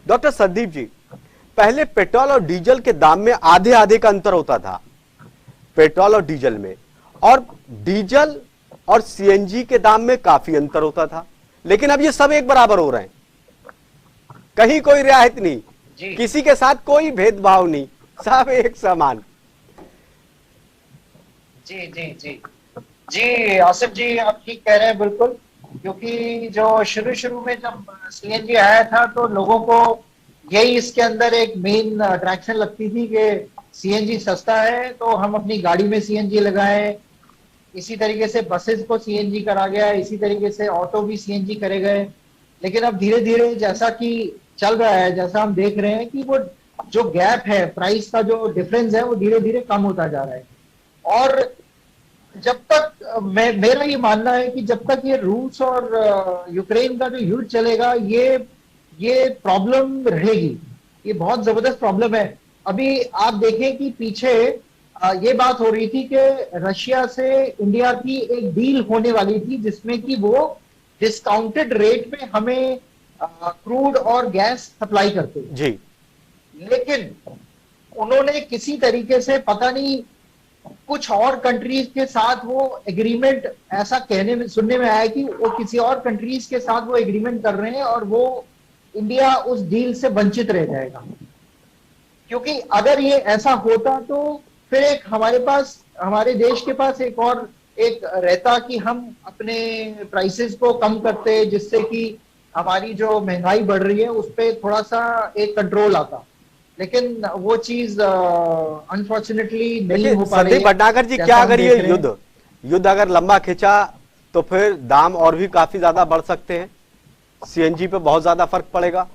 Doctor Sandeep ji, पहले petrol और diesel के दाम में आधे आधे का अंतर होता था, पेट्रोल और डीजल में, और डीजल और सीएनजी के दाम में काफी अंतर होता था। लेकिन अब ये सब एक बराबर हो रहे हैं, कहीं कोई रियायत नहीं, किसी के साथ कोई भेदभाव नहीं, सब एक समान। जी जी जी जी आसिफ जी, आप ठीक कह रहे हैं बिल्कुल। क्योंकि जो शुरू शुरू में जब सीएनजी आया था तो लोगों को यही इसके अंदर एक मेन अट्रैक्शन लगती थी कि सीएनजी सस्ता है तो हम अपनी गाड़ी में सीएनजी लगाएं। इसी तरीके से बसेस को सीएनजी करा गया, इसी तरीके से ऑटो भी सीएनजी करे गए। लेकिन अब धीरे धीरे जैसा कि चल रहा है, जैसा हम देख रहे हैं कि वो जो गैप है, प्राइस का जो डिफरेंस है, वो धीरे धीरे कम होता जा रहा है। और जब तक मेरा ये मानना है कि जब तक ये रूस और यूक्रेन का जो युद्ध चलेगा, ये प्रॉब्लम रहेगी। ये बहुत जबरदस्त प्रॉब्लम है। अभी आप देखें कि पीछे ये बात हो रही थी कि रशिया से इंडिया की एक डील होने वाली थी जिसमें कि वो डिस्काउंटेड रेट पे हमें क्रूड और गैस सप्लाई करते जी। लेकिन उन्होंने किसी तरीके से, पता नहीं, कुछ और कंट्रीज के साथ वो एग्रीमेंट, ऐसा कहने में सुनने में आया कि वो किसी और कंट्रीज के साथ वो एग्रीमेंट कर रहे हैं और वो इंडिया उस डील से वंचित रह जाएगा। क्योंकि अगर ये ऐसा होता तो फिर एक हमारे देश के पास एक रहता कि हम अपने प्राइसेस को कम करते, जिससे कि हमारी जो महंगाई बढ़ रही है उस पर थोड़ा सा एक कंट्रोल आता। लेकिन वो चीज अनफॉर्चुनेटली नहीं हो पा रही है। भटनागर जी, क्या अगर ये युद्ध अगर लंबा खिंचा तो फिर दाम और भी काफी ज्यादा बढ़ सकते हैं, सीएनजी पे बहुत ज्यादा फर्क पड़ेगा?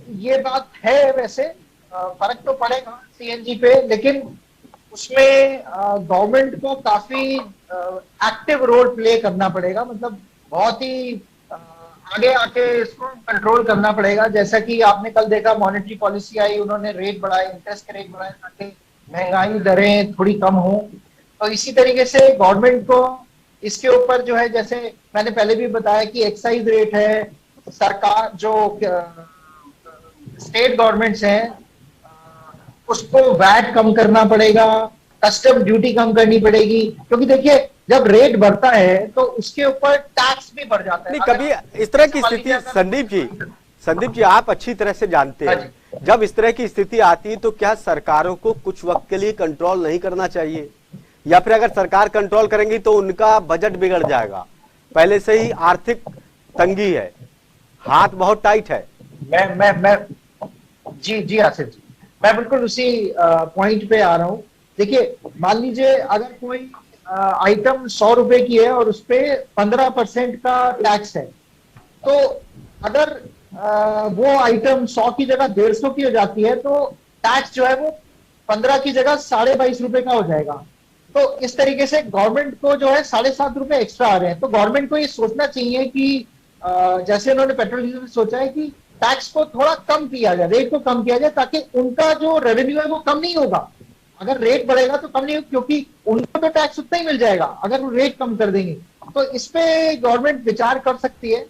ये बात है, वैसे फर्क तो पड़ेगा सीएनजी पे, लेकिन उसमें गवर्नमेंट को काफी एक्टिव रोल प्ले करना पड़ेगा। मतलब बहुत ही आगे आके इसको कंट्रोल करना पड़ेगा। जैसा कि आपने कल देखा, मॉनेटरी पॉलिसी आई, उन्होंने रेट बढ़ाए, इंटरेस्ट के रेट बढ़ाए ताकि महंगाई दरें थोड़ी कम हो। तो इसी तरीके से गवर्नमेंट को इसके ऊपर जो है, जैसे मैंने पहले भी बताया कि एक्साइज रेट है, सरकार जो स्टेट गवर्नमेंट्स हैं उसको वैट कम करना पड़ेगा, कस्टम ड्यूटी कम करनी पड़ेगी। क्योंकि देखिए, जब रेट बढ़ता है तो उसके ऊपर टैक्स भी बढ़ जाता है। नहीं, कभी इस तरह की स्थिति, संदीप जी आप अच्छी तरह से जानते हैं, जब इस तरह की स्थिति आती है तो क्या सरकारों को कुछ वक्त के लिए कंट्रोल नहीं करना चाहिए? या फिर अगर सरकार कंट्रोल करेंगी तो उनका बजट बिगड़ जाएगा? पहले से ही आर्थिक तंगी है, हाथ बहुत टाइट है। मैं जी आसिफ जी, मैं बिल्कुल उसी पॉइंट पे आ रहा हूँ। देखिए, मान लीजिए अगर कोई आइटम 100 रुपए की है और उसपे 15% का टैक्स है, तो अगर वो आइटम 100 की जगह 150 की हो जाती है तो टैक्स जो है वो 15 की जगह 22.5 रुपए का हो जाएगा। तो इस तरीके से गवर्नमेंट को जो है 7.5 रुपए एक्स्ट्रा आ रहे हैं। तो गवर्नमेंट को ये सोचना चाहिए कि जैसे उन्होंने पेट्रोल डीजल में सोचा है कि टैक्स को थोड़ा कम किया जाए, रेट को कम किया जाए, ताकि उनका जो रेवेन्यू है वो कम नहीं होगा। अगर रेट बढ़ेगा तो कम नहीं होगा, क्योंकि उनको तो टैक्स उतना ही मिल जाएगा अगर वो रेट कम कर देंगे। तो इस पे गवर्नमेंट विचार कर सकती है।